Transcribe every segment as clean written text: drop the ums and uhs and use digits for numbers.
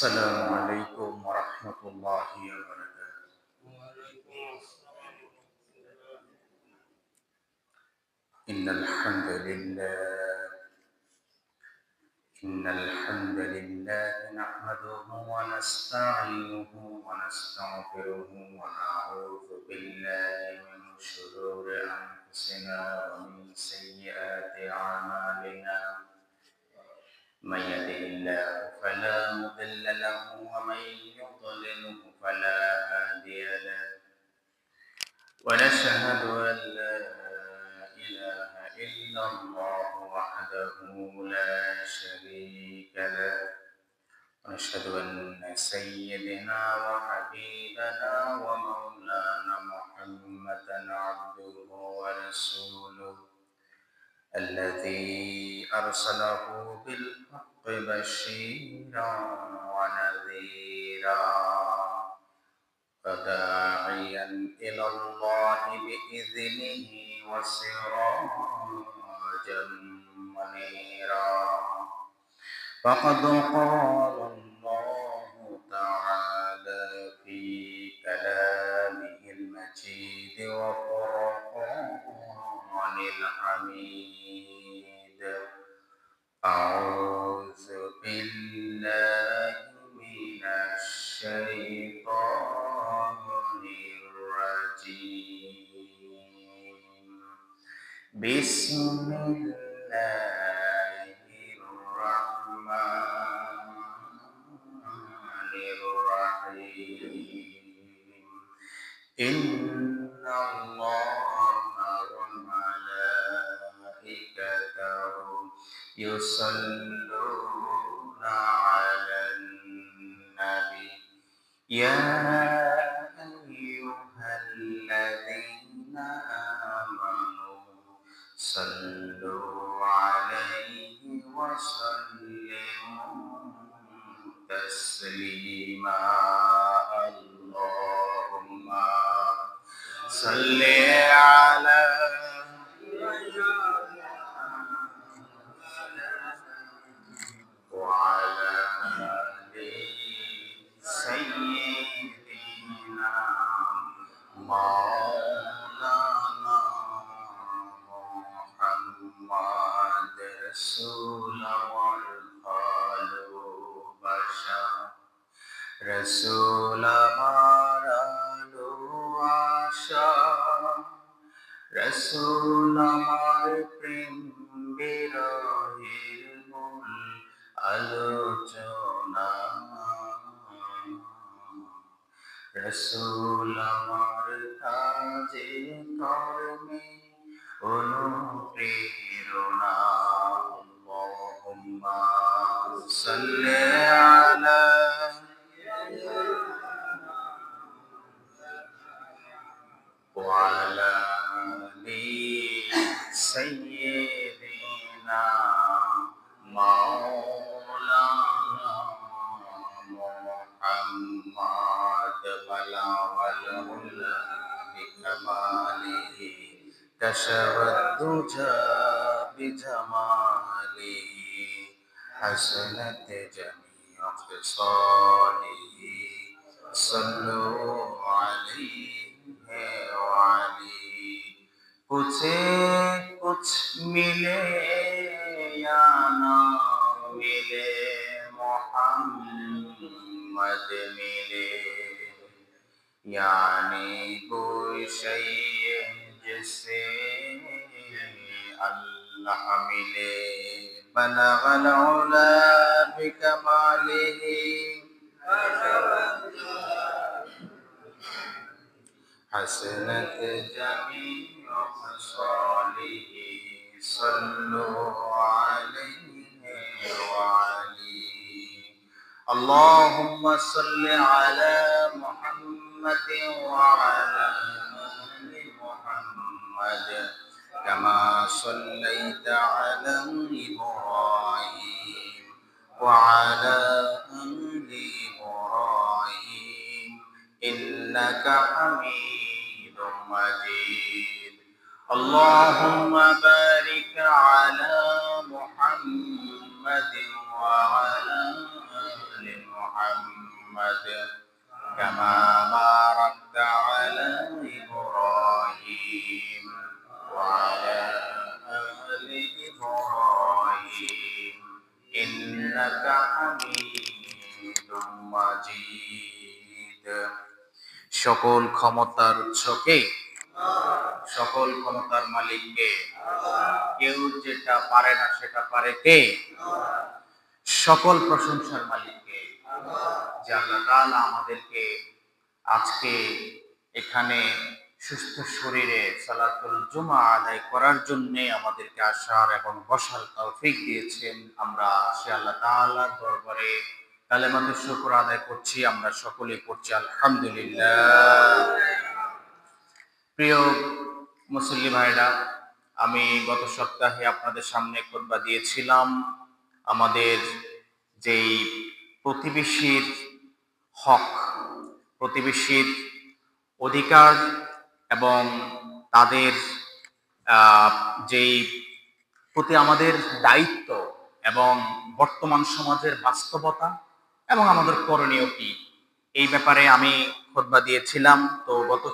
السلام عليكم ورحمة الله وبركاته. إن الحمد لله نحمده ونستعينه ونستغفره ونعوذ بالله من شرور أنفسنا ومن سيئات أعمالنا. من يهده الله فلا مضل له ومن يضلله فلا هادي له. ونشهد أن لا إله إلا الله وحده لا شريك له. ونشهد أن سيدنا وحبيبنا ومولانا محمدا عبده ورسوله الذي أرسله بالحق بشيرا ونذيرا وداعيا إلى الله بإذنه وسراجا منيرا. فقد قال الله تعالى في كلامه المجيد وفرقان الحميد: أعوذ بالله من الشيطان الرجيم. بسم الله الرحمن الرحيم. إن الله وملائكته يصلون على النبي يا أيها الذين آمنوا صلوا عليه وسلموا تسليما. اللهم صل على وعلى آل سيدنا مولانا محمد رسول والقلب بشر رسول مارالو আশা রসুল আমার প্রেম বিরহের মূল আলোচনা। রসুল আমার কাজে কর্মে অনুপ্রেরণা। আল্লাহুম্মা সাল্লি আলা وعلى آل سيدنا مولانا محمد بلغ العلا بكماله كشف الدجى بجماله حسنت جميع خصاله صلوا عليه कुछ कुछ मिले या ना मिले मोहम्मद मिले यानी कोई शय जिससे अल्लाह मिले बलगल उला बिकमालिही حسنت جميع خصاله صلوا عليه وعليه. اللهم صل على محمد وعلى آل محمد كما صليت على إبراهيم وعلى آل إبراهيم إنك حميد مجيد. اللهم بارك على محمد وعلى آل محمد محمد كما باركت على إبراهيم وعلى آل إبراهيم إنك حميد مجيد সকল ক্ষমতার উৎসকে সকল ক্ষমতার মালিককে কেউ যেটা পারে না সেটা পারে কে সকল প্রশংসার মালিককে যে আল্লাহ তাআলা আমাদেরকে আজকে এখানে সুস্থ শরীরে সালাতুল জুমা আদায় করার জন্য আমাদেরকে আসার এবং বসার তৌফিক দিয়েছেন। আমরা সে আল্লাহ তাআলার দরবারে কালেমাতুশ শুকর আদায় করছি। আমরা সকলে পড়ছি আলহামদুলিল্লাহ। প্রিয় মুসল্লি ভাইরা, আমি গত সপ্তাহে আপনাদের সামনে খুতবা দিয়েছিলাম আমাদের যেই প্রতিবেশীর হক, প্রতিবেশীর অধিকার এবং তাদের যেই প্রতি আমাদের দায়িত্ব এবং বর্তমান সমাজের বাস্তবতা এবং আমাদের করণীয় কি, এই ব্যাপারে আমি খুতবা দিয়েছিলাম। তো গত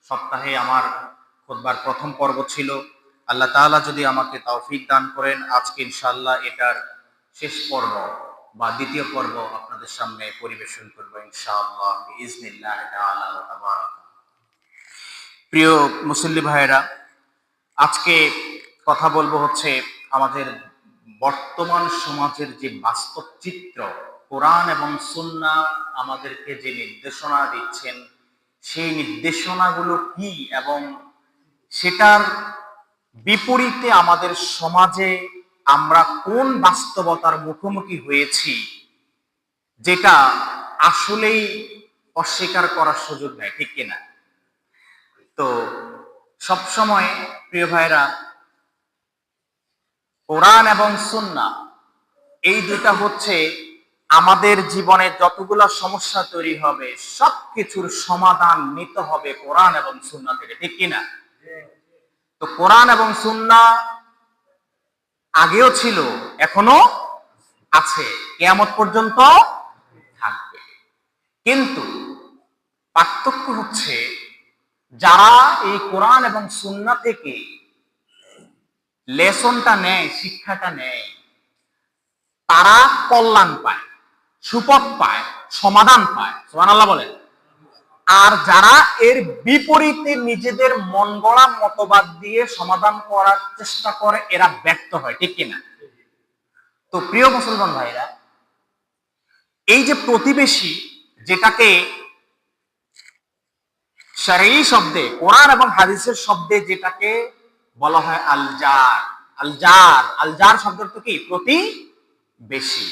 সপ্তাহে আমার খুতবার প্রথম পর্ব ছিল। আল্লাহ তাআলা যদি আমাকে তৌফিক দান করেন, আজকে ইনশাআল্লাহ এটার শেষ পর্ব বা দ্বিতীয় পর্ব আপনাদের সামনে পরিবেশন করব ইনশাআল্লাহ বিইজনিল্লাহ তাআলা ওয়া তাবারাক। প্রিয় মুসল্লি ভাইয়েরা, আজকে কথা বলবো হচ্ছে আমাদের বর্তমান সমাজের যে বাস্তব চিত্র, কোরআন এবং সুন্নাহ আমাদেরকে যে নির্দেশনা দিচ্ছেন সেই নির্দেশনাগুলো কি এবং সেটার বিপরীতে আমাদের সমাজে আমরা কোন বাস্তবতার মুখোমুখি হয়েছি যেটা আসলেই অস্বীকার করার সুযোগ নেই, ঠিক কিনা? তো সবসময় প্রিয় ভাইরা, কোরআন এবং সুন্নাহ এই দুটা হচ্ছে আমাদের জীবনে যতগুলো সমস্যা তৈরি হবে সবকিছুর সমাধান নিতে হবে কোরআন এবং সুন্নাহ থেকে, ঠিক কিনা? তো কোরআন এবং সুন্নাহ আগেও ছিল, এখনো আছে, কিয়ামত পর্যন্ত থাকবে। কিন্তু পার্থক্য হচ্ছে যারা এই কোরআন এবং সুন্নাহ থেকে লেসনটা নেয়, শিক্ষাটা নেয়, তারা কল্যাণ পায়, সুপথ পায়, সমাধান পায়, সুবহানাল্লাহ বলেন। আর যারা এর বিপরীতে নিজেদের মন গড়া মতবাদ দিয়ে সমাধান করার চেষ্টা করে এরা ব্যর্থ হয়, ঠিক কিনা? তো প্রিয় মুসলমান ভাইরা, এই যে প্রতিবেশী, যেটাকে শরঈ শব্দে, কোরআন এবং হাদিসের শব্দে যেটাকে বলা হয় আলজার, আলজার আলজার শব্দের তো কি? প্রতিবেশী।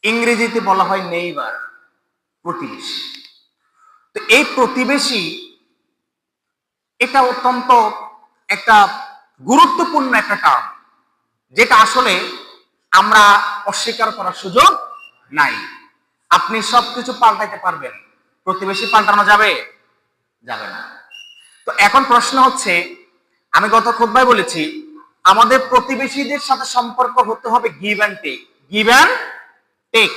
ইংরেজিতে বলা হয় নেইবার, প্রতিবেশী। তো এই প্রতিবেশী এটা অত্যন্ত একটা গুরুত্বপূর্ণ একটা টার্ম, যেটা আসলে আমরা অস্বীকার করার সুযোগ নাই। আপনি সবকিছু পাল্টাইতে পারবেন, প্রতিবেশী পাল্টানো যাবে? যাবে না। তো এখন প্রশ্ন হচ্ছে, আমি গত খুতবায় বলেছি আমাদের প্রতিবেশীদের সাথে সম্পর্ক হতে হবে give and take, give and take,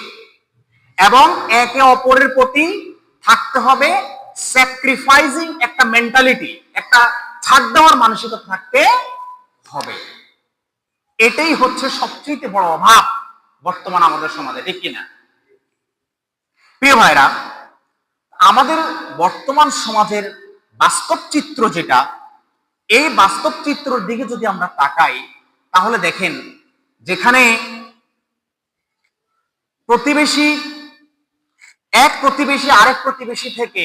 এবং একে অপরের প্রতি থাকতে হবে স্যাক্রিফাইসিং একটা মেন্টালিটি, একটা ছাড় দেওয়ার মানসিকতা থাকতে হবে। এটাই হচ্ছে সবচেয়ে বড় অভাব বর্তমান আমাদের সমাজে, ঠিক কিনা? প্রিয় ভাইরা, আমাদের বর্তমান সমাজের বাস্তব চিত্র যেটা, এই বাস্তব চিত্রের দিকে যদি আমরা তাকাই তাহলে দেখেন যেখানে প্রতিবেশী এক প্রতিবেশী আরেক প্রতিবেশী থেকে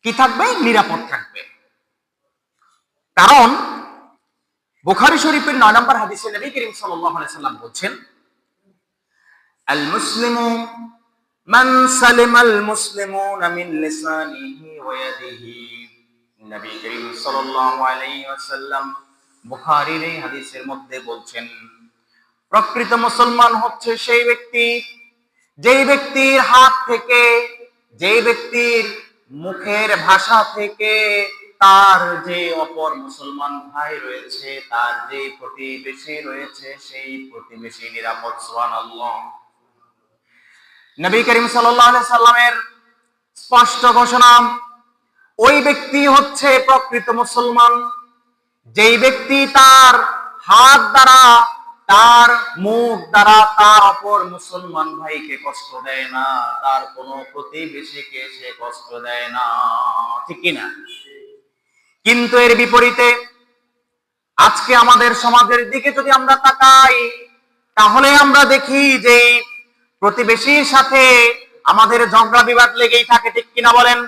কি থাকবে? নিরাপদ থাকবে। কারণ বুখারী শরীফের 9 নম্বর হাদিসে নবী করিম সাল্লাল্লাহু আলাইহি সাল্লাম বলছেন, আল মুসলিমু মান সালিমাল মুসলিমুনা মিন লিসানিহি ওয়া ইয়াদিহি। নবী করিম সাল্লাল্লাহু আলাইহি ওয়াসাল্লাম বুখারীর এই হাদিসের মধ্যে বলছেন, প্রকৃত মুসলমান হচ্ছে সেই ব্যক্তি যেই ব্যক্তির হাত থেকে, যেই ব্যক্তির মুখের ভাষা থেকে তার যে অপর মুসলমান ভাই রয়েছে, তার যে প্রতিবেশী রয়েছে, সেই প্রতিবেশী নিরাপদ। সুবহানাল্লাহ। নবী করিম সাল্লাল্লাহু আলাইহি সাল্লামের স্পষ্ট ঘোষণা, ওই ব্যক্তি হচ্ছে প্রকৃত মুসলমান যেই ব্যক্তি তার হাত দ্বারা, তার মুখ দ্বারা তার অপর মুসলমান ভাইকে কষ্ট দেয় না, তার কোনো প্রতিবেশীকে সে কষ্ট দেয় না, ঠিক কিনা? কিন্তু এর বিপরীতে আজকে আমাদের সমাজের দিকে যদি আমরা তাকাই, তাহলে আমরা দেখি যে প্রতিবেশীর সাথে আমাদের ঝগড়া বিবাদ লেগেই থাকে, ঠিক কিনা বলেন?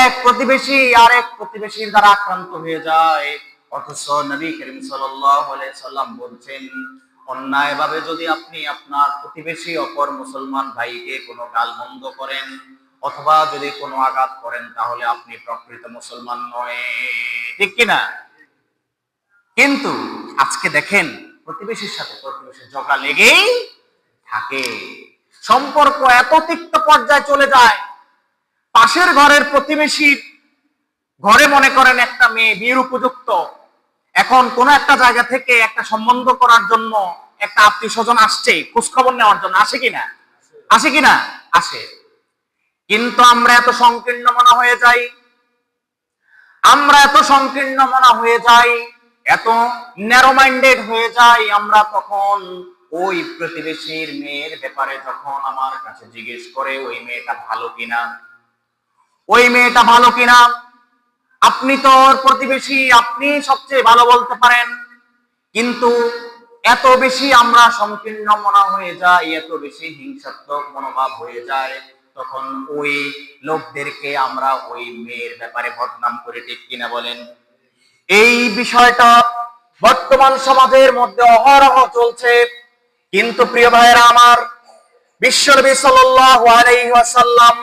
এক প্রতিবেশী আর এক প্রতিবেশীর দ্বারা আক্রান্ত হয়ে যায়, অথচ নবী করিম সাল্লাল্লাহু আলাইহি সাল্লাম বলছেন, অন্যায়ভাবে যদি আপনি আপনার প্রতিবেশী অপর মুসলমান ভাইকে কোনো গালমন্দ করেন অথবা যদি কোনো আঘাত করেন, তাহলে আপনি প্রকৃত মুসলমান নয়, ঠিক কিনা? কিন্তু আজকে দেখেন প্রতিবেশীর সাথে প্রতিবেশীর ঝগড়া লেগেই থাকে, সম্পর্ক এত তিক্ত পর্যায়ে চলে যায়, পাশের ঘরের প্রতিবেশীর ঘরে মনে করেন একটা মেয়ে বিয়ের উপযুক্ত, এখন কোন একটা জায়গা থেকে একটা সম্বন্ধ করার জন্য একটা আত্মীয় স্বজন আসছে খোঁজখবর নেওয়ার জন্য, আসে কিনা? আসে কিনা? আসে। কিন্তু আমরা এত সংকীর্ণ মনা হয়ে যাই, আমরা এত সংকীর্ণ মনা হয়ে যাই, এত ন্যারো মাইন্ডেড হয়ে যাই, আমরা তখন ওই প্রতিবেশীর মেয়ের ব্যাপারে যখন আমার কাছে জিজ্ঞেস করে ওই মেয়েটা ভালো কিনা, ওই মেয়েটা ভালো কিনা, আপনি তো ওর প্রতিবেশী, আপনি সবচেয়ে ভালো বলতে পারেন, কিন্তু এত বেশি আমরা সংকীর্ণ মনা হয়ে যাই, এত বেশি হিংসাত্মক মনোভাব হয়ে যায়, তখন ওই লোকদেরকে আমরা ওই মেয়ের ব্যাপারে বদনাম করে, ঠিক কিনা বলেন? এই বিষয়টা বর্তমান সমাজের মধ্যে অহরহ চলছে। কিন্তু প্রিয় ভাইয়েরা আমার, বিশ্বনবী সাল্লাল্লাহু আলাইহি ওয়াসাল্লাম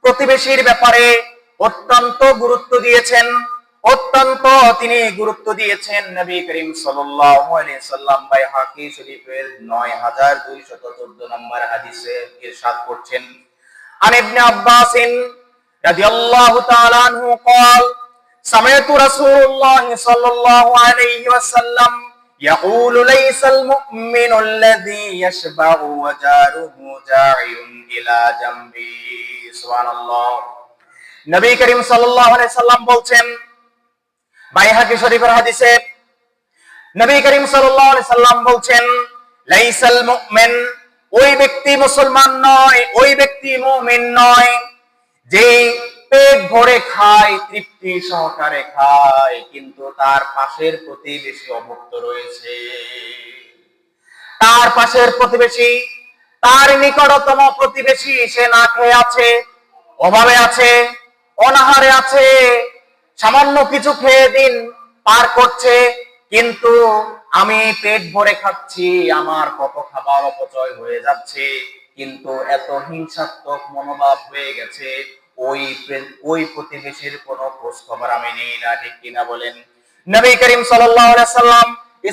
প্রতিবেশীর ব্যাপারে অত্যন্ত গুরুত্ব দিয়েছেন, অত্যন্ত তিনি গুরুত্ব দিয়েছেন। নবী করিম সাল্লাল্লাহু আলাইহি ওয়াসাল্লাম বাইহাকি শরীফের 9214 নম্বর হাদিসে ইরশাদ করছেন, আন ইবনে আব্বাস রাদিয়াল্লাহু তাআলা আনহু قال سمعت رسول الله صلى الله عليه وسلم يقول ليس المؤمن الذي يشبع وجاره جاعٍ إلى جنبه সুবহানাল্লাহ। নবী করিম সাল্লাল্লাহু আলাইহি সাল্লাম বলছেন, বাইহাকি শরীফের হাদিসে নবী করিম সাল্লাল্লাহু আলাইহি সাল্লাম বলছেন, লাইসাল মুমিন, ওই ব্যক্তি মুসলমান নয়, ওই ব্যক্তি মুমিন নয় যে পেট ভরে খায়, তৃপ্তি সহকারে খায়, কিন্তু তার পাশের প্রতিবেশী অভুক্ত রয়েছে, তার পাশের প্রতিবেশী, তার নিকটতম প্রতিবেশী সে না খেয়ে আছে, অভাবে আছে, অনাহারে আছে, সামান্য কিছু খেয়ে দিন পার করছে, কিন্তু আমি পেট ভরে খাচ্ছি, আমার কত খাবার অপচয় হয়ে যাচ্ছে, কিন্তু এত হিংসাত্মক মনোভাব হয়ে গেছে, ওই প্রতিবেশীর কোনো খোঁজ খবর আমি নেই না, ঠিক কিনা বলেন? নবী করিম সাল্লাল্লাহু আলাইহি সাল্লাম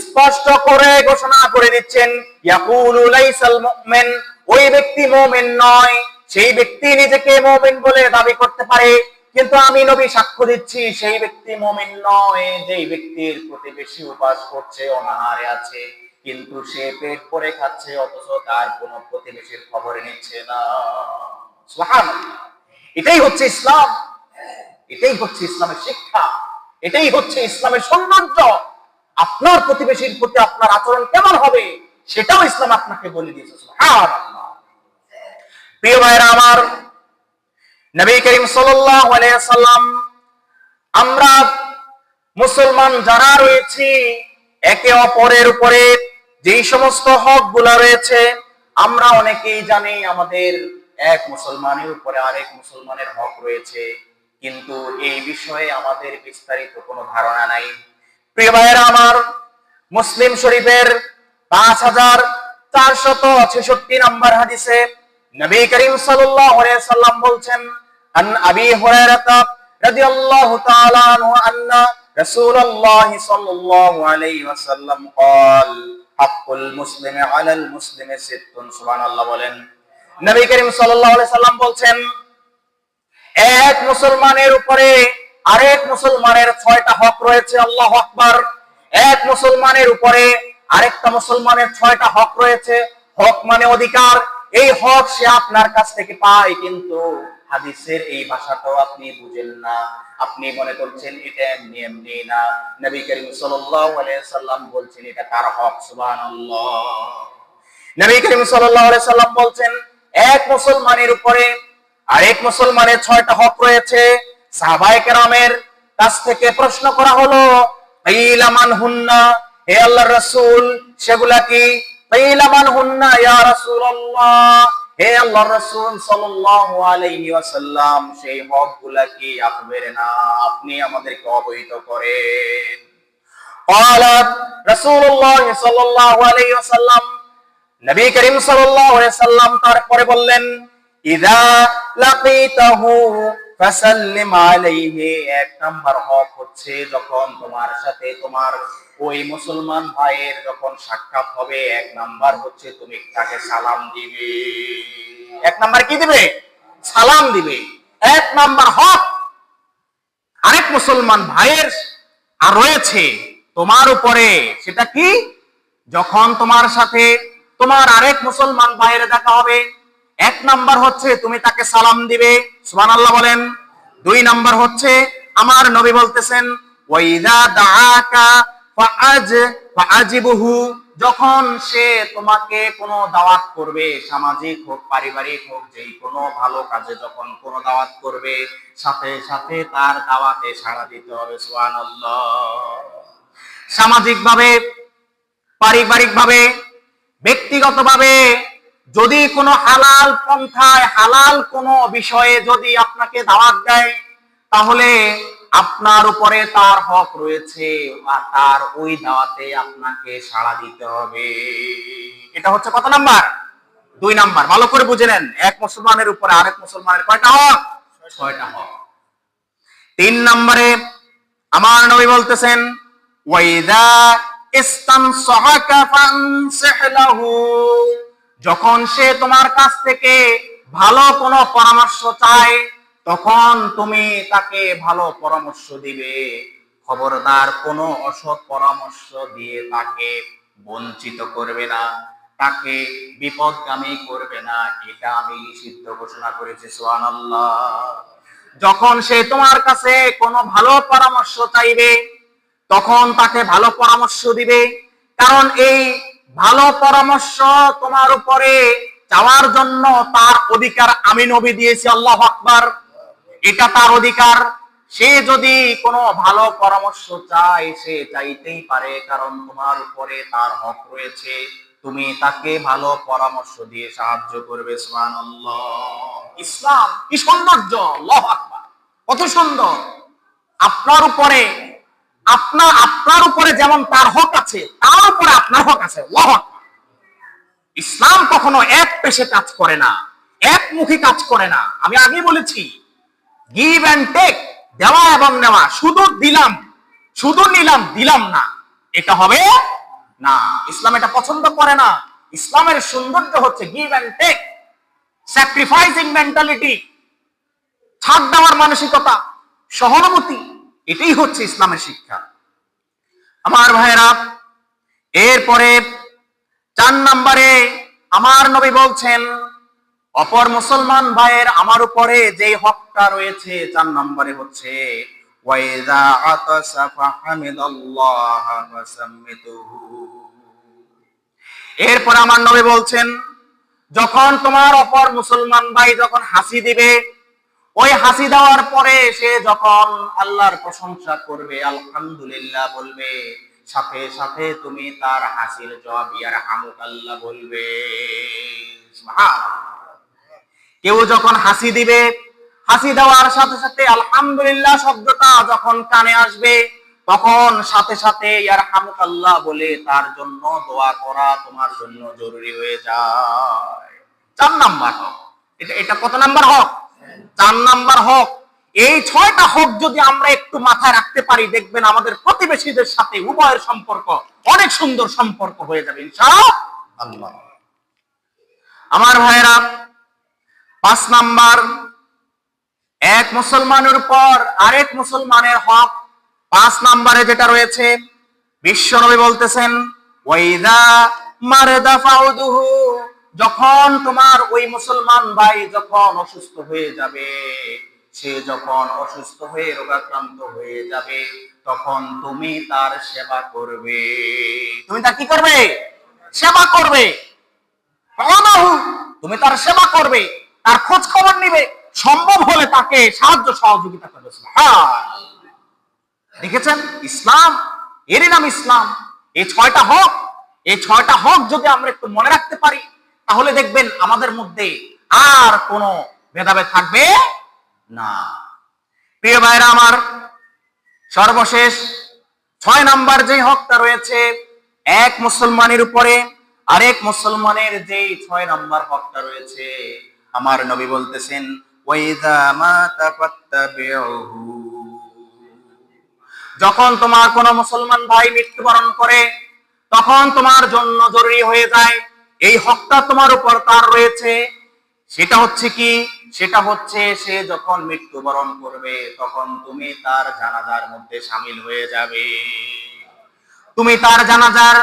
স্পষ্ট করে ঘোষণা করে দিচ্ছেন, ইয়াকুলু লাইসাল মুমিন, ওই ব্যক্তি মুমিন নয়। সেই ব্যক্তি নিজেকে মুমিন বলে দাবি করতে পারে, কিন্তু আমি নবী সাক্ষ্য দিচ্ছি সেই ব্যক্তি মুমিন নয় যেই ব্যক্তির প্রতিবেশী উপাস করছে, অনাহারে আছে, কিন্তু সে পেট ভরে খাচ্ছে, অথচ তার কোনো প্রতিবেশীর খবর নিচ্ছে না। সুবহানাল্লাহ। এটাই হচ্ছে ইসলাম, এটাই হচ্ছে ইসলামের শিক্ষা, এটাই হচ্ছে ইসলামের সৌন্দর্য। আপনার প্রতিবেশীর প্রতি আপনার আচরণ কেমন হবে সেটাও ইসলাম আপনাকে বলে দিয়েছে। সুবহানাল্লাহ। প্রিয় ভাইরা আমার, নবী করিম সাল্লাল্লাহু আলাইহি ওয়াসাল্লাম, আমরা মুসলমান যারা রয়েছি, একে অপরের উপরে যেই সমস্ত হকগুলো রয়েছে আমরা অনেকেই জানি, আমাদের এক মুসলমানের উপরে আরেক মুসলমানের হক রয়েছে, কিন্তু এই বিষয়ে আমাদের বিস্তারিত কোনো ধারণা নাই। প্রিয় ভাইয়েরা আমার, মুসলিম শরীফের 5466 নম্বর হাদিসে নবী করিম সাল্লাল্লাহু আলাইহি সাল্লাম বলছেন, আন আবি হুরায়রা রাদিয়াল্লাহু তাআলা আনহু আন্না রাসূলুল্লাহ সাল্লাল্লাহু আলাইহি ওয়াসাল্লাম قال হাক্কুল মুসলিমি আলাল মুসলিমি সিত্তুন। সুবহানাল্লাহ বলেন। নবী করিম সাল্লাল্লাহু আলাইহি সাল্লাম বলছেন, এক মুসলমানের উপরে আরেক মুসলমানের 6টা হক রয়েছে। আল্লাহু আকবার। এক মুসলমানের উপরে আরেকটা মুসলমানের 6টা হক রয়েছে। হক মানে অধিকার। এই হক সে আপনার কাছ থেকে পায়, কিন্তু হাদিসের এই ভাষাটাও আপনি বুঝেন না, আপনি মনে করছেন এটা এমনি এমনি না। নবী করিম সাল্লাল্লাহু আলাইহি সাল্লাম বলছেন এটা তার হক। সুবহানাল্লাহ। নবী করিম সাল্লাল্লাহু আলাইহি সাল্লাম বলছেন এক মুসলমানের উপরে আরেক মুসলমানের 6টা হক রয়েছে। সাহাবায়ে কেরামের কাছ থেকে প্রশ্ন করা হলো, ইলা মান হুন্না, হে আল্লাহর রাসূল সেগুলা কি? ইলা মান হুন্না ইয়া রাসূলুল্লাহ, হে আল্লাহর রাসূল সাল্লাল্লাহু আলাইহি ওয়াসাল্লাম সেই হকগুলা কি? আখবিরনা, আপনি আমাদেরকে অবহিত করেন। ক্বালা রাসূলুল্লাহ সাল্লাল্লাহু আলাইহি ওয়াসাল্লাম, নবী করিম সাল্লাল্লাহু আলাইহি ওয়াসাল্লাম তারপরে বললেন, ইযা লাকিতাহু ফাসাল্লিম আলাইহি, এক নাম্বার হক হচ্ছে যখন তোমার সাথে তোমার ওই মুসলমান ভাইয়ের যখন সাক্ষাৎ হবে, এক নাম্বার হচ্ছে তুমি তাকে সালাম দিবে। এক নাম্বার কি দিবে? সালাম দিবে। এক নাম্বার হক আরেক মুসলমান ভাইয়ের আর রয়েছে তোমার উপরে, সেটা কি? যখন তোমার সাথে তোমার আরেক মুসলমান ভাইয়ের দেখা হবে, এক নাম্বার হচ্ছে তুমি তাকে সালাম দিবে। সুবহানাল্লাহ বলেন। 2 নাম্বার হচ্ছে আমার নবী বলতেছেন, ওয়াইদা দাআকা ফাআজিবহু, যখন সে তোমাকে কোনো দাওয়াত করবে, সামাজিক হোক পারিবারিক হোক, যেই কোনো ভালো কাজে যখন কোনো দাওয়াত করবে, সাথে সাথে তার দাওয়াতে সাড়া দিতে হবে। সুবহানাল্লাহ। সামাজিকভাবে, পারিবারিকভাবে, ব্যক্তিগতভাবে যদি কোনো হালাল পন্থায় হালাল কোনো বিষয়ে যদি আপনাকে দাওয়াত দেয়, তাহলে আপনার উপরে তার হক রয়েছে, আর তার ওই দাওয়াতে আপনাকে সাড়া দিতে হবে। এটা হচ্ছে কত নাম্বার? 2 নাম্বার। ভালো করে বুঝে নেন, এক মুসলমানের উপরে আরেক মুসলমানের কয়টা হক? 6টা হক। 3 নম্বরে আমার নবী বলতেছেন, ওয়াইদা ইস্তানসাহাকা ফানসিহ লাহু, যখন সে তোমার কাছ থেকে ভালো কোনো পরামর্শ চায়, তখন তুমি তাকে ভালো পরামর্শ দিবে। খবরদার কোনো অসৎ পরামর্শ দিয়ে তাকে বঞ্চিত করবে না, তাকে বিপদগামী করবে না, এটা আমি নিষিদ্ধ ঘোষণা করেছি। সুবহানাল্লাহ। যখন সে তোমার কাছে কোনো ভালো পরামর্শ চাইবে, তখন তাকে ভালো পরামর্শ দিবে, কারণ এই ভালো পরামর্শ তোমার উপরে চাওয়ার জন্য তার অধিকার আমি নবী দিয়েছি। আল্লাহু আকবার। এটা তার অধিকার। সে যদি কোনো ভালো পরামর্শ চায়, সে চাইতেই পারে, কারণ তোমার উপরে তার হক রয়েছে, তুমি তাকে ভালো পরামর্শ দিয়ে সাহায্য করবে। সুবহানাল্লাহ। ইসলাম কি সৌন্দর্য! আল্লাহু আকবার। কত সুন্দর! আপনার উপরে আপনার উপরে যেমন তার হক আছে, তার উপরে আপনার হক আছে। আল্লাহু আকবার। ইসলাম কখনো এক পেশে কাজ করে না, একমুখী কাজ করে না। আমি আগে বলেছি, গিভ এন্ড টেক, দেওয়া এবং নেওয়া, শুধু দিলাম শুধু নিলাম দিলাম না, এটা হবে না। ইসলাম এটা পছন্দ করে না। ইসলামের সৌন্দর্য হচ্ছে give and take, sacrificing mentality, ছাড় দেওয়ার মানসিকতা, সহানুভূতি, এটাই হচ্ছে ইসলামের শিক্ষা। আমার ভাইয়েরা, এরপরে 4 নম্বরে আমার নবী বলছেন, অপর মুসলমান ভাইয়ের আমার উপরে যে হকটা রয়েছে 4 নম্বরে হচ্ছে, ওয়াইযা আতাসা ফাহামিদাল্লাহ ওয়াসাম্মিতুহু। এরপর আমার নবী বলছেন, যখন তোমার অপর মুসলমান ভাই যখন হাসি দিবে, ওই হাসি দেওয়ার পরে সে যখন আল্লাহর প্রশংসা করবে, আলহামদুলিল্লাহ বলবে, সাথে সাথে তুমি তার হাসির জবাব ইয়ারহামুকাল্লাহ বলবে। কেউ যখন হাসি দিবে, হাসি দেওয়ার সাথে সাথে আলহামদুলিল্লাহ শব্দটা যখন কানে আসবে, তখন সাথে সাথে ইয়ারহামুকাল্লাহ বলে তার জন্য দোয়া করা তোমার জন্য জরুরি হয়ে যায়। 4 নাম্বার হক। এটা কত নাম্বার হক? 4 নাম্বার হক। এই 6টা হক যদি আমরা একটু মাথায় রাখতে পারি, দেখবেন আমাদের প্রতিবেশীদের সাথে উভয়ের সম্পর্ক অনেক সুন্দর সম্পর্ক হয়ে যাবে ইনশাআল্লাহ। আমার ভাইরা, 5 নাম্বার, এক মুসলমানের উপর আরেক মুসলমানের হক 5 নাম্বারে যেটা রয়েছে, বিশ্বনবী বলতেছেন, ওয়াইদা মারদা ফাউদুহু যখন তোমার ওই মুসলমান ভাই যখন অসুস্থ হয়ে যাবে, সে যখন অসুস্থ হয়ে রোগাক্রান্ত হয়ে যাবে, তখন তুমি তার সেবা করবে। তুমি তার কি করবে? সেবা করবে। তুমি তার সেবা করবে, তার খোঁজ খবর নিবে, সম্ভব হলে তাকে সাহায্য সহযোগিতা করবে। দেখেছেন, ইসলাম, এরই নাম ইসলাম। এই ছয়টা হক, এই ছয়টা হক যদি আমরা একটু মনে রাখতে পারি, তাহলে দেখবেন আমাদের মধ্যে আর কোনো ভেদাভেদ থাকবে না। প্রিয় ভাইরা আমার, সর্বশেষ 6 নাম্বার যে হকটা রয়েছে এক মুসলমানের উপরে আরেক মুসলমানের যে 6 নাম্বার হকটা রয়েছে, আমার নবী বলতেছেন, ওয়াইযা মাতা ফাত্তাবিউহু, যখন তোমার কোন মুসলমান ভাই মৃত্যুবরণ করে, তখন তোমার জন্য জরুরি হয়ে যায় এই হকটা তোমার উপর তার রয়েছে। সেটা হচ্ছে কি? সেটা হচ্ছে সে যখন মৃত্যুবরণ করবে, তখন তুমি তার জানাজার মধ্যে শামিল হয়ে যাবে। তুমি তার জানাজার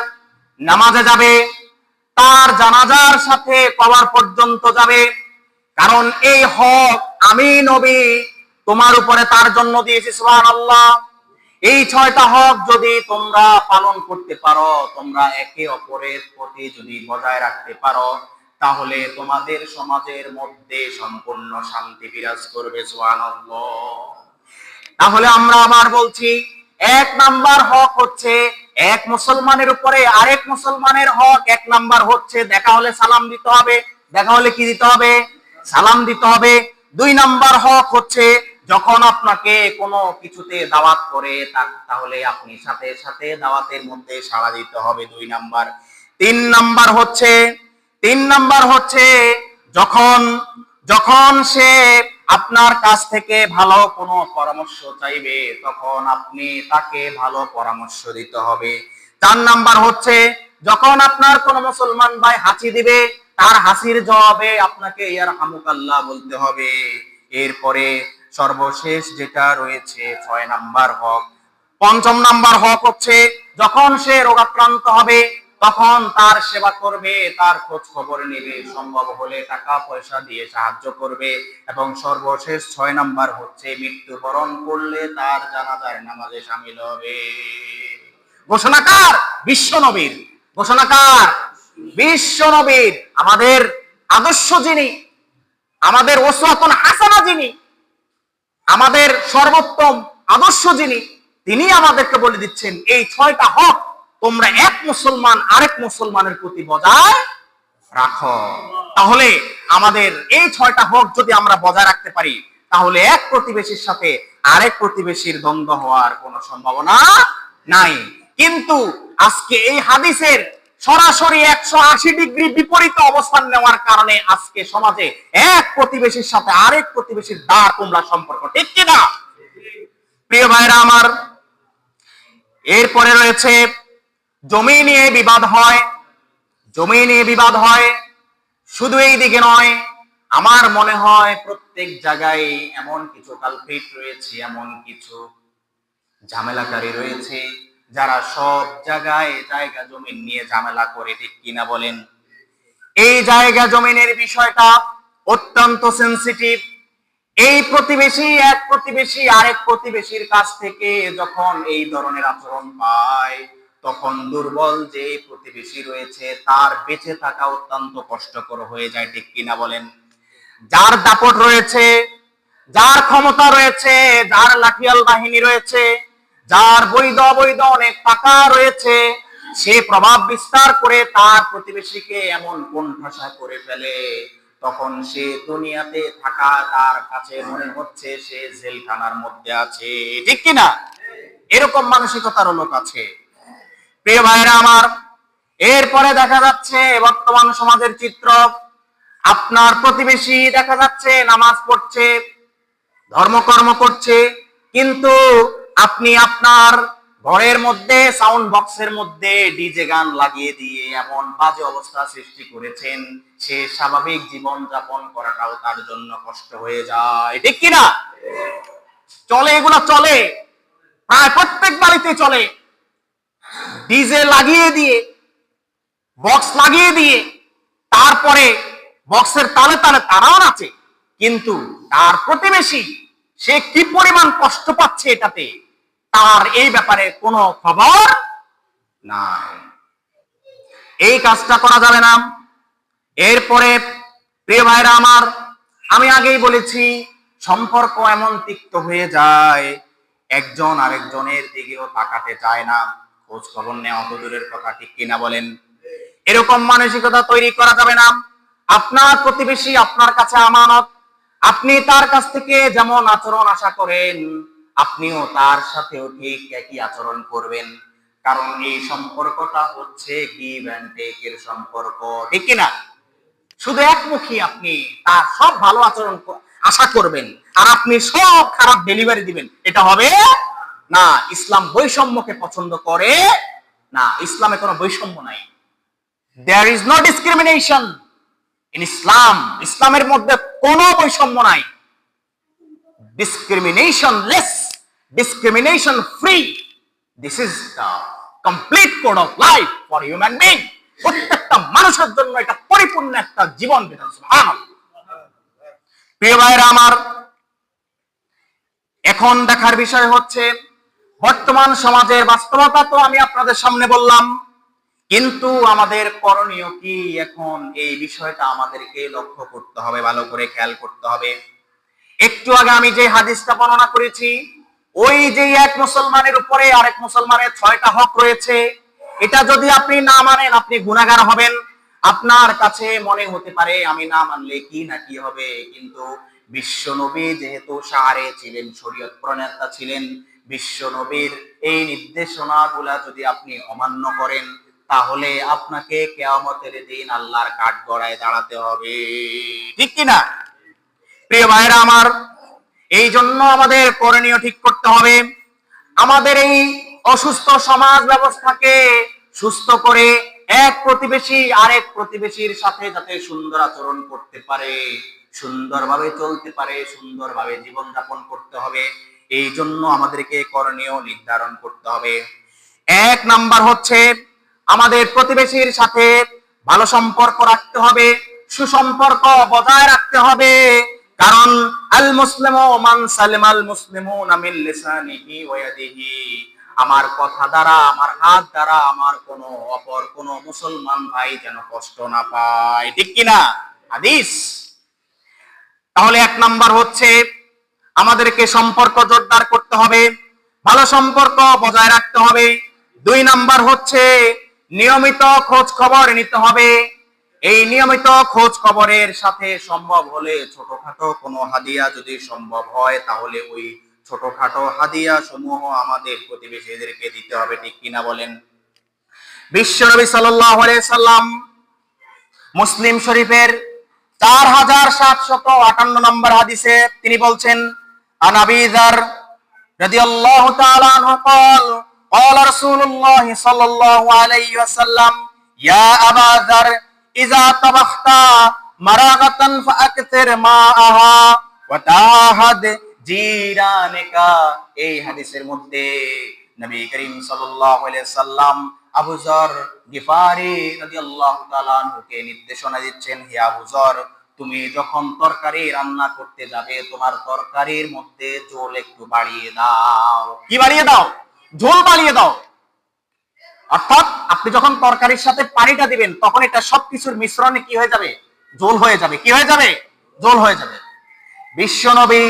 নামাজে যাবে, তার জানাজার সাথে কবর পর্যন্ত যাবে। কারণ এই হক আমি নবী তোমার উপরে তার জন্য দিয়েছি। সুবহানাল্লাহ। এই 6টা হক যদি তোমরা পালন করতে পারো, তোমরা একে অপরের প্রতি যদি বজায় রাখতে পারো, তাহলে তোমাদের সমাজের মধ্যে সম্পূর্ণ শান্তি বিরাজ করবে। সুবহানাল্লাহ। তাহলে আমরা আবার বলছি, 1 নাম্বার হক হচ্ছে এক মুসলমানের উপরে আরেক মুসলমানের হক। 1 নাম্বার হচ্ছে দেখা হলে সালাম দিতে হবে। দেখা হলে কি দিতে হবে? সালাম দিতে হবে। 2 নাম্বার হক হচ্ছে যখন আপনাকে কোনো কিছুতে দাওয়াত করে, তাহলে আপনি সাথে সাথে দাওয়াতের মধ্যে সাড়া দিতে হবে। 2 নাম্বার। 3 নাম্বার হচ্ছে যখন যখন সে আপনার কাছ থেকে ভালো কোনো পরামর্শ চাইবে, তখন আপনি তাকে ভালো পরামর্শ দিতে হবে। 4 নাম্বার হচ্ছে যখন আপনার কোন মুসলমান ভাই হাসি দিবে, তার হাসির জবাবে আপনাকে ইয়ারহামুকাল্লাহ বলতে হবে। এরপরে সর্বশেষ যেটা রয়েছে 6 নাম্বার হক, 5ম নাম্বার হক হচ্ছে যখন সে রোগাক্রান্ত হবে, তখন তার সেবা করবে, তার খোঁজ খবর নেবে, সম্ভব হলে টাকা পয়সা দিয়ে সাহায্য করবে। এবং সর্বশেষ 6 নাম্বার হচ্ছে মৃত্যুবরণ করলে তার জানাজার নামাজে শামিল হবে। ঘোষণাকার বিশ্ব নবীর, ঘোষণাকার বিশ্ব নবীর, আমাদের আদর্শ যিনি, আমাদের ওসওয়াতুন হাসানা যিনি, আমাদের সর্বোত্তম আদর্শ যিনি, তিনি আমাদেরকে বলে দিচ্ছেন এই 6টা হক তোমরা এক মুসলমান আরেক মুসলমানের প্রতি বজায় রাখো। তাহলে আমাদের এই 6টা হক যদি আমরা বজায় রাখতে পারি, তাহলে এক প্রতিবেশীর সাথে আরেক প্রতিবেশীর দ্বন্দ্ব হওয়ার কোনো সম্ভাবনা নাই। কিন্তু আজকে এই হাদিসের সরাসরি 180 ডিগ্রি বিপরীত অবস্থান নেওয়ার কারণে আজকে সমাজে এক প্রতিবেশীর সাথে আরেক প্রতিবেশীর দাঁড় কুমড়া সম্পর্ক, ঠিক কিনা? প্রিয় ভাইরা আমার, এরপরে রয়েছে জমি নিয়ে বিবাদ হয়। জমি নিয়ে বিবাদ হয় শুধু এই দিকে নয়, আমার মনে হয় প্রত্যেক জায়গায় এমন কিছু কালপ্রিট রয়েছে, এমন কিছু ঝামেলাকারী রয়েছে যারা সব জায়গায় জায়গা জমি নিয়ে ঝামেলা করে, ঠিক কিনা বলেন? এই জায়গা জমিনের বিষয়টা অত্যন্ত সেনসিটিভ। এই প্রতিবেশী এক প্রতিবেশী আরেক প্রতিবেশীর কাছ থেকে যখন এই ধরনের আচরণ পায়, তখন দুর্বল যে প্রতিবেশী রয়েছে তার বেঁচে থাকা অত্যন্ত কষ্টকর হয়ে যায়, ঠিক কিনা বলেন? যার দাপট রয়েছে, যার ক্ষমতা রয়েছে, যার লাঠিয়াল বাহিনী রয়েছে, যার বৈধ অবৈধ অনেক টাকা রয়েছে, সে প্রভাব বিস্তার করে তার প্রতিবেশীকে এমন কোণঠাসা করে ফেলে, তখন সে দুনিয়াতে থাকা তার কাছে মনে হচ্ছে সে জেলখানার মধ্যে আছে, ঠিক কিনা? এরকম মানসিকতার লোক আছে। প্রিয় ভাইরা আমার, এরপরে দেখা যাচ্ছে বর্তমান সমাজের চিত্র, আপনার প্রতিবেশী দেখা যাচ্ছে নামাজ পড়ছে, ধর্মকর্ম করছে, কিন্তু আপনি আপনার ঘরের মধ্যে সাউন্ড বক্সের মধ্যে ডিজে গান লাগিয়ে দিয়ে এমন বাজে অবস্থা সৃষ্টি করেছেন, সে স্বাভাবিক জীবন যাপন করাটাও তার জন্য কষ্ট হয়ে যায়, ঠিক কিনা? চলে, এগুলো চলে, প্রায় প্রত্যেক বাড়িতে চলে। ডিজে লাগিয়ে দিয়ে, বক্স লাগিয়ে দিয়ে, তার তারপরে বক্সের তালে তালে তারাও নাচে, কিন্তু তার প্রতিবেশী সে কি পরিমাণ কষ্ট পাচ্ছে এটাতে তার এই ব্যাপারে কোনো খবর নাই। এই কাজটা করা যাবে না। এরপরে প্রিয় ভাইরা আমার, আমি আগেই বলেছি সম্পর্ক এমন তিক্ত হয়ে যায় একজন আরেকজনের দিকেও তাকাতে চায় না, খোঁজ খবর নেওয়া তো দূরের কথা, ঠিক কিনা বলেন? এরকম মানসিকতা তৈরি করা যাবে না। আপনার প্রতিবেশী আপনার কাছে আমানত, আপনি তার কাছ থেকে যেমন আচরণ আশা করেন আপনিও তার সাথেও ঠিক একই আচরণ করবেন, কারণ এই সম্পর্কটা হচ্ছে গিভ এন্ড টেক এর সম্পর্ক, ঠিক কিনা? শুধু একমুখী আপনি তার সব ভালো আচরণ আশা করবেন আর আপনি সব খারাপ ডেলিভারি দিবেন, এটা হবে না। ইসলাম বৈষম্যকে পছন্দ করে না, ইসলামে কোনো বৈষম্য নাই। There is no discrimination in Islam. ইসলামের মধ্যে কোনো বৈষম্য নাই। Discrimination-less, discrimination-free. This is the complete code of life for human being. প্রত্যেকটা মানুষের জন্য এটা পরিপূর্ণ একটা জীবন বিধান। সুবহানাল্লাহ। প্রিয় ভাইরা আমার, এখন দেখার বিষয় হচ্ছে বর্তমান সমাজের বাস্তবতা তো আমি আপনাদের সামনে বললাম, কিন্তু আমাদের করণীয় কি? এখন এই বিষয়টা আমাদেরকে লক্ষ্য করতে হবে, ভালো করে খেয়াল করতে হবে। একটু আগে আমি যে হাদিসটা বর্ণনা করেছি, ওই যে এক মুসলমানের উপরে আরেক মুসলমানের 6টা হক রয়েছে, এটা যদি আপনি না মানেন আপনি গুনাহগার হবেন। আপনার কাছে মনে হতে পারে আমি না মানলে কি না কি হবে, কিন্তু বিশ্ব নবী যেহেতু শারে ছিলেন, শরীয়ত প্রণেতা ছিলেন, বিশ্ব নবীর এই নির্দেশনাগুলা যদি আপনি অমান্য করেন তাহলে আপনাকে কিয়ামতের দিন আল্লাহর কাঠগড়ায় দাঁড়াতে হবে, ঠিক কিনা? প্রিয় ভাইরা আমার, এই জন্য আমাদের করণীয় ঠিক করতে হবে। আমাদের এই অসুস্থ সমাজ ব্যবস্থাকে সুস্থ করে এক প্রতিবেশী আরেক প্রতিবেশীর সাথে যাতে সুন্দর আচরণ করতে পারে, সুন্দরভাবে চলতে পারে, সুন্দরভাবে জীবনযাপন করতে হবে, এই জন্য আমাদেরকে করণীয় নির্ধারণ করতে হবে। 1 নাম্বার হচ্ছে আমাদের প্রতিবেশীর সাথে ভালো সম্পর্ক রাখতে হবে, সুসম্পর্ক বজায় রাখতে হবে, কারণ আল মুসলিমু মান সালিমাল মুসলিমুনা মিন লিসানিহি ওয়া ইয়াদিহি, আমার কথা দ্বারা, আমার হাত দ্বারা আমার অপর কোন মুসলমান ভাই যেন কষ্ট না পায়, ঠিক কিনা? হাদিস। তাহলে 1 নাম্বার হচ্ছে আমাদেরকে সম্পর্ক জোরদার করতে হবে, ভালো সম্পর্ক বজায় রাখতে হবে। 2 নাম্বার হচ্ছে নিয়মিত খোঁজ খবর নিতে হবে। এই নিয়মিত খোঁজ খবরের সাথে সম্ভব হলে ছোটখাটো কোনো হাদিয়া যদি সম্ভব হয় তাহলে ওই ছোটখাটো হাদিয়া সমূহ আমাদের প্রতিবেশীদেরকে দিতে হবে, ঠিক কিনা বলেন? বিশ্বনবী সাল্লাল্লাহু আলাইহি সাল্লাম মুসলিম শরীফের 4758 নম্বর হাদিসে তিনি বলছেন, আন আবি যার রাদিয়াল্লাহু তাআলা আনহু قال قال رسول الله صلى الله عليه وسلم يا أبا ذر إذا طبخت مرقة فأكثر ماءها وتعاهد جيرانك। এই হাদিসের মধ্যে নবী করিম সাল্লাল্লাহু আলাইহি সাল্লাম আবু যর গিফারি রাদিয়াল্লাহু তাআলা আনহুকে নির্দেশনা দিচ্ছেন, হে আবু যর, তুমি যখন তরকারি রান্না করতে যাবে তোমার তরকারির মধ্যে ঝোল একটু বাড়িয়ে দাও। কি বাড়িয়ে দাও? ঝোল বাড়িয়ে দাও। অর্থাৎ আপনি যখন তরকারির সাথে পানিটা দিবেন তখন এটা সবকিছুর মিশ্রণে কি হয়ে যাবে? ঝোল হয়ে যাবে। কি হয়ে যাবে? ঝোল হয়ে যাবে। বিশ্বনবী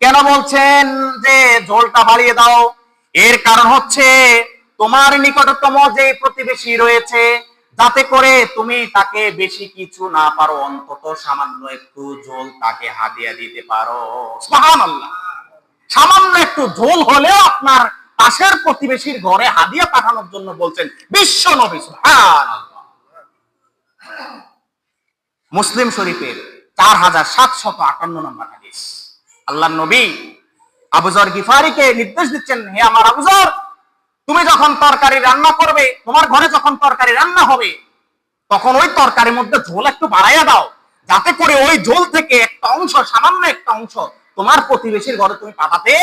কেন বলছেন যে ঝোলটা বাড়িয়ে দাও? এর কারণ হচ্ছে তোমার নিকটতম যে প্রতিবেশী রয়েছে, যাতে করে তুমি তাকে বেশি কিছু না পারো অন্তত সামান্য একটু ঝোল তাকে হাদিয়া দিতে পারো। সুবহানাল্লাহ। সামান্য একটু ঝোল হলেও আপনার পাশের প্রতিবেশীর ঘরে হাদিয়া পাঠানোর জন্য বলছেন বিশ্ব নবী। সুবহানাল্লাহ। মুসলিম শরীফের 4758 নম্বর হাদিস। আল্লাহর নবী আবু যর গিফারিকে নির্দেশ দিচ্ছেন, হে আমার আবু যর, তুমি যখন তরকারি রান্না করবে, তোমার ঘরে যখন তরকারি রান্না হবে তখন ওই তরকারির মধ্যে ঝোল একটু বাড়াইয়া দাও, যাতে করে ওই ঝোল থেকে একটা অংশ, সামান্য একটা অংশ তোমার প্রতিবেশীর ঘরে তুমি পাঠাতে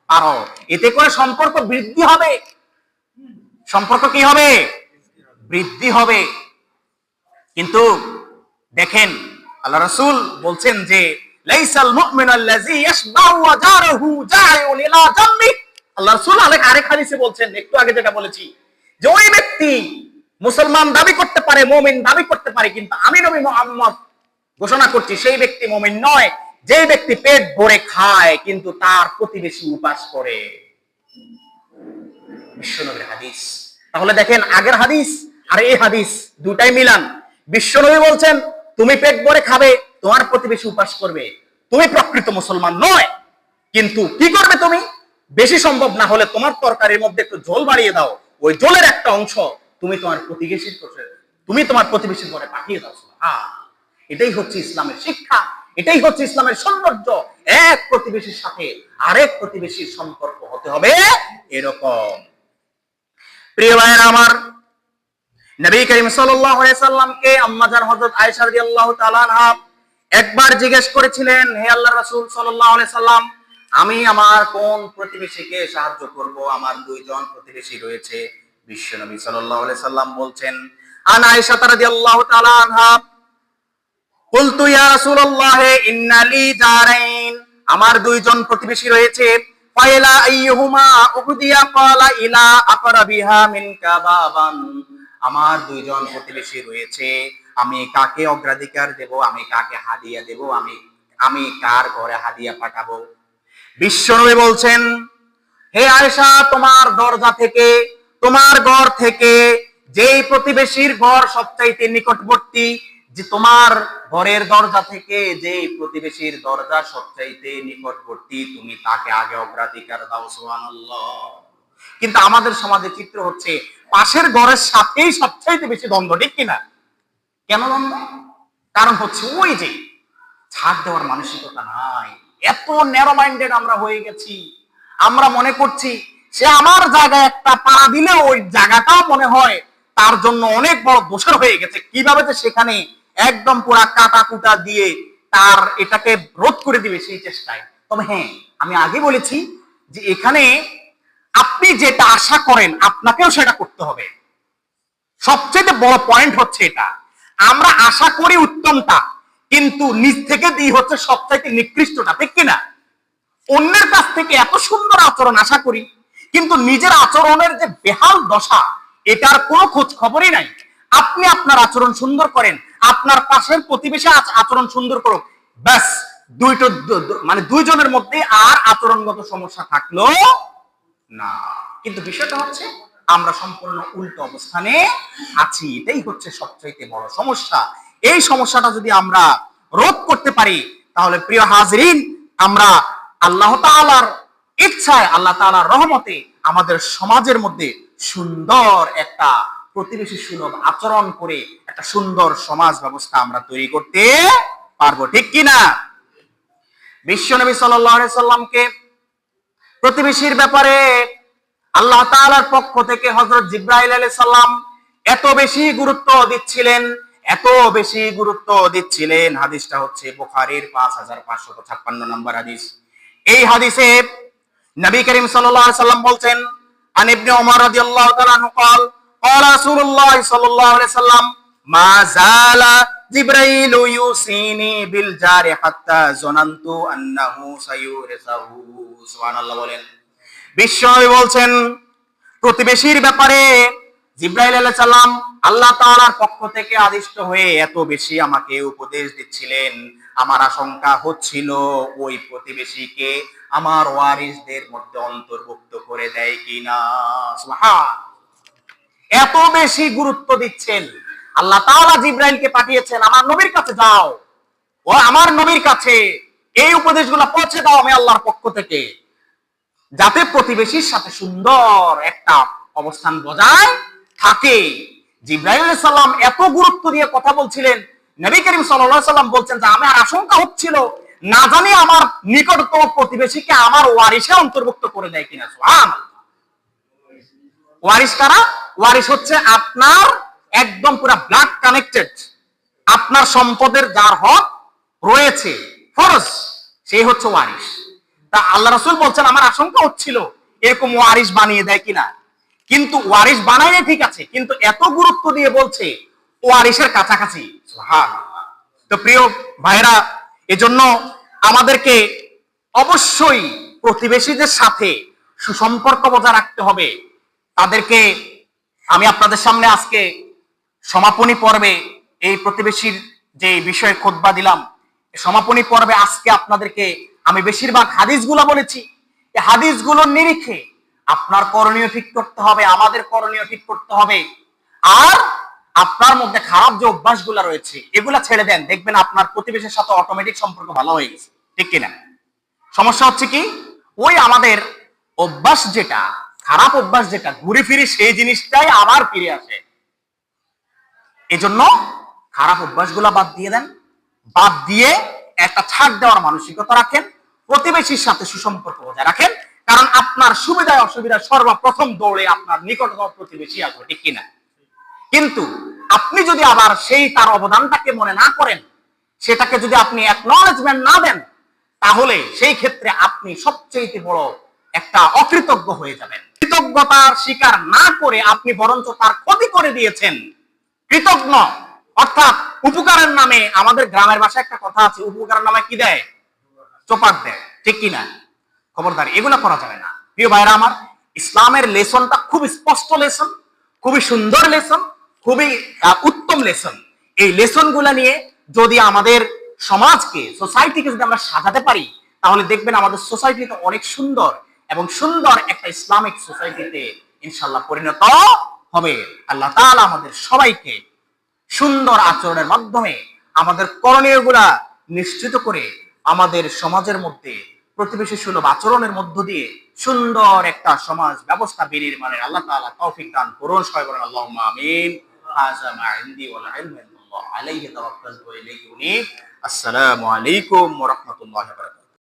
পারো। এতে করে সম্পর্ক বৃদ্ধি হবে। সম্পর্ক কি হবে? বৃদ্ধি হবে। কিন্তু দেখেন আল্লাহ রাসূল বলছেন যে লাইসাল মুমিনু আল্লাযী ইয়াশবাহু ওয়া জারুহু জাইউন ইলা জাম্মি। আল্লাহ রাসূল আরেক হাদিসে বলছেন, একটু আগে যেটা বলেছি, যে ওই ব্যক্তি মুসলমান দাবি করতে পারে, মুমিন দাবি করতে পারে, কিন্তু আমি নবী মুহাম্মদ ঘোষণা করছি সেই ব্যক্তি মুমিন নয় যে ব্যক্তি পেট ভরে খায় কিন্তু তার প্রতিবেশী উপাস করে। বিশ্বনবীর হাদিস। তাহলে দেখেন আগের হাদিস আর এই হাদিস দুটাই মিলান। বিশ্বনবী বলছেন তুমি পেট ভরে খাবে, তোমার প্রতিবেশী উপাস করবে, তুমি প্রকৃত মুসলমান নয়। কিন্তু কি করবে তুমি? বেশি সম্ভব না হলে তোমার তরকারির মধ্যে একটু ঝোল বাড়িয়ে দাও, ওই ঝোলের একটা অংশ তুমি তোমার প্রতিবেশীর ঘরে পাঠিয়ে দাও। এটাই হচ্ছে ইসলামের শিক্ষা, এটাই হচ্ছে ইসলামের সৌন্দর্য। এক প্রতিবেশীর সাথে আরেক প্রতিবেশীর সম্পর্ক হতে হবে এরকম। প্রিয় ভাইয়েরা আমার, নবী করিম সাল্লাল্লাহু আলাইহি সাল্লামকে আম্মা জান হযরত আয়েশা রাদিয়াল্লাহু তাআলা আনহা একবার জিজ্ঞেস করেছিলেন, হে আল্লাহর রাসূল সাল্লাল্লাহু আলাইহি সাল্লাম, আমি আমার কোন প্রতিবেশীকে সাহায্য করব? আমার দুইজন প্রতিবেশী রয়েছে। বিশ্বনবী সাল্লাল্লাহু আলাইহি সাল্লাম বলছেন, আন আয়েশা রাদিয়াল্লাহু তাআলা আনহা কুলতু ইয়া রাসূলুল্লাহ ইন্না লি জারাইন, আমার দুইজন প্রতিবেশী রয়েছে। ফাইলা আইয়ুহুমা উহদিয়া ক্বালা ইলা আকরাবিহা মিনকা বাবান, আমার দুইজন প্রতিবেশী রয়েছে, আমি কাকে অগ্রাধিকার দেব, আমি কাকে হাদিয়া দেব, আমি কার ঘরে হাদিয়া পাঠাবো? বিশ্বনবী বলছেন, হে আয়েশা, তোমার দরজা থেকে, তোমার ঘর থেকে যেই প্রতিবেশীর ঘর সবচাইতে নিকটবর্তী, যে তোমার ঘরের দরজা থেকে যে প্রতিবেশীর দরজা সবচাইতে নিকটবর্তী, তুমি তাকে আগে অগ্রাধিকার দাও। সুবহানাল্লাহ। কিন্তু আমাদের সমাজে চিত্র হচ্ছে পাশের ঘরের সাথেই সবচাইতে বেশি দ্বন্দ্ব, ঠিক কিনা? কেন দ্বন্দ্ব? কারণ হচ্ছে ওই যে ছাড় দেওয়ার মানসিকতা নাই। এত ন্যারো মাইন্ডেড আমরা হয়ে গেছি, আমরা মনে করছি সে আমার জায়গায় একটা পাড়া দিলে ওই জায়গাটাও মনে হয় তার জন্য অনেক বড় দোষর হয়ে গেছে। কিভাবে যে সেখানে একদম পুরা কাটা কুটা দিয়ে তার এটাকে রোধ করে দিবে সেই চেষ্টায়। তবে হ্যাঁ, আমি আগে বলেছি যে এখানে আপনি যেটা আশা করেন আপনাকেও সেটা করতে হবে। সবচেয়ে বড় পয়েন্ট হচ্ছে এটা, আমরা আশা করি উত্তমটা, কিন্তু নিজ থেকে দিই হচ্ছে সবচাইতে নিকৃষ্টটা, ঠিক কিনা? অন্যের কাছ থেকে এত সুন্দর আচরণ আশা করি, কিন্তু নিজের আচরণের যে বেহাল দশা এটার কোনো খোঁজ খবরই নাই। আপনি আপনার আচরণ সুন্দর করেন, আপনার পাশের প্রতিবেশী আচরণ সুন্দর করুক, ব্যাস দুইজনের মধ্যে আর আচরণগত সমস্যা থাকলো না। কিন্তু বিষয়টা হচ্ছে আমরা সম্পূর্ণ উল্টো অবস্থানে আছি, এটাই হচ্ছে সবচাইতে বড় সমস্যা। এই সমস্যাটা যদি আমরা রোধ করতে পারি তাহলে প্রিয় হাজরিন, আমরা আল্লাহ তাআলার ইচ্ছায়, আল্লাহ তাআলার রহমতে আমাদের সমাজের মধ্যে সুন্দর একটা প্রতিবেশী সুলভ আচরণ করে একটা সুন্দর সমাজ ব্যবস্থা আমরা তৈরি করতে পারবো, ঠিক কিনা? বিশ্বনবী সাল্লাল্লাহু আলাইহি সাল্লামকে প্রতিবেশীর ব্যাপারে আল্লাহ তাআলার পক্ষ থেকে হযরত জিবরাইল আলাইহিস সালাম এত বেশি গুরুত্ব দিচ্ছিলেন, হাদিসটা হচ্ছে বুখারীর 5556 নম্বর হাদিস। এই হাদিসে নবী করিম সাল্লাল্লাহু আলাইহি সাল্লাম বলছেন, আন ইবনে ওমর রাদিয়াল্লাহু তাআলা আনহু قال قال রাসূলুল্লাহ সাল্লাল্লাহু আলাইহি সাল্লাম মা জালা জিবরাইল ইউসিনি বিল জারি হাত্তা জানানতু আন্নাহু সায়ুরিসাহু। সুবহানাল্লাহ বলেন। বিশ্বনবী বলছেন, প্রতিবেশীর ব্যাপারে জিবরাইল আলাইহিস সালাম আল্লাহ তাআলার পক্ষ থেকে আদিষ্ট হয়ে এত বেশি আমাকে উপদেশ দিচ্ছিলেন, আমার আশঙ্কা হচ্ছিল ওই প্রতিবেশীকে আমার ওয়ারিসদের মধ্যে অন্তর্ভুক্ত করে দেয় কিনা। সুবহান। এত বেশি গুরুত্ব দিচ্ছেন। আল্লাহ তাআলা জিবরাইলকে পাঠিয়েছেন, আমার নবীর কাছে যাও, ও আমার নবীর কাছে এই উপদেশগুলো পৌঁছে দাও আমি আল্লাহর পক্ষ থেকে, যাতে প্রতিবেশীর সাথে সুন্দর একটা অবস্থান বজায় থাকে। জিবরাইল আলাইহিস সালাম এত গুরুত্ব দিয়ে কথা বলছিলেন, নবী করিম সাল্লাল্লাহু আলাইহি সাল্লাম বলছেন যে আমার আশঙ্কা হচ্ছিল না জানি আমার নিকটতম প্রতিবেশীকে আমার ওয়ারিসে অন্তর্ভুক্ত করে দেয় কিনা। সুবহানাল্লাহ। ওয়ারিস কারা? ওয়ারিস হচ্ছে আপনার একদম পুরো ব্লাড কানেক্টেড, আপনার সম্পদের যার হক রয়েছে ফরজ, সেই হচ্ছে ওয়ারিস। তা আল্লাহ রাসূল বলছেন আমার আশঙ্কা হচ্ছিল এরকম ওয়ারিস বানিয়ে দেয় কিনা। কিন্তু ওয়ারিস বানায় ঠিক আছে, কিন্তু এত গুরুত্ব দিয়ে বলছে ওয়ারিসের কাছাকাছি। সুবহানাল্লাহ। তো প্রিয় ভাইরা, এজন্য আমাদেরকে অবশ্যই প্রতিবেশীদের সাথে সুসম্পর্ক বজায় রাখতে হবে। তাদেরকে আমি আপনাদের সামনে আজকে সমাপনী পর্বে এই প্রতিবেশীর যে বিষয়ে খুতবা দিলাম, সমাপনী পর্বে আজকে আপনাদেরকে আমি বেশিরভাগ হাদিসগুলো বলেছি। এই হাদিসগুলোর নিরিখে আপনার করণীয় ঠিক করতে হবে, আমাদের করণীয় ঠিক করতে হবে। আর আপনার মধ্যে খারাপ যে অভ্যাসগুলো রয়েছে এগুলা ছেড়ে দেন, দেখবেন আপনার প্রতিবেশীর সাথে অটোমেটিক সম্পর্ক ভালো হয়ে গেছে, ঠিক কিনা? সমস্যা হচ্ছে কি, ওই আমাদের অভ্যাস যেটা, খারাপ অভ্যাস যেটা, ঘুরে ফিরে সেই জিনিসটাই আবার ফিরে আসে। এজন্য খারাপ অভ্যাসগুলা বাদ দিয়ে দেন, বাদ দিয়ে একটা ছাড় দেওয়ার মানসিকতা রাখেন, প্রতিবেশীর সাথে সুসম্পর্ক বজায় রাখেন। কারণ আপনার সুবিধায় অসুবিধায় সর্বপ্রথম দৌড়ে আপনার নিকটতম প্রতিবেশী আসবে, ঠিক কিনা? কিন্তু আপনি যদি আবার সেই তার অবদানটাকে মনে না করেন, সেটাকে যদি আপনি অ্যাকনলেজমেন্ট না দেন, তাহলে সেই ক্ষেত্রে আপনি সবচেয়ে বড় একটা অকৃতজ্ঞ হয়ে যাবেন। কৃতজ্ঞতার স্বীকার না করে আপনি বরঞ্চ তার ক্ষতি করে দিয়েছেন। কৃতজ্ঞ অর্থাৎ উপকারের নামে, আমাদের গ্রামের ভাষায় একটা কথা আছে, উপকারের নামে কি দেয়? চোপাট দেয়, ঠিক কিনা? খবরদার, এগুলা করা যাবে না। প্রিয় ভাইরা আমার, ইসলামের লেসনটা খুব স্পষ্ট লেসন, খুবই সুন্দর লেসন, খুবই উত্তম লেসন। এই লেসন গুলা নিয়ে যদি আমাদের সমাজকে, সোসাইটিকে যদি আমরা সাজাতে পারি, তাহলে দেখবেন আমাদের সোসাইটিতে অনেক সুন্দর এবং সুন্দর একটা ইসলামিক সোসাইটিতে ইনশাল্লাহ পরিণত হবে। আল্লাহ তাআলা আমাদের সবাইকে সুন্দর আচরণের মাধ্যমে আমাদের করণীয়গুলা নিশ্চিত করে আমাদের সমাজের মধ্যে প্রতিবেশী সুলভ আচরণের মধ্য দিয়ে সুন্দর একটা সমাজ ব্যবস্থা বিনির্মাণের আল্লাহ তাআলা তৌফিক দান করুন। সবাই বলেন আল্লাহুম্মা আমিন। হাযা মা ইনদি ওয়াল ইলমু আলাইহি তাওয়াক্কালতু ওয়া ইলাইহি উনীব। আসসালামু আলাইকুম ওয়া রাহমাতুল্লাহি ওয়া বারাকাতুহু।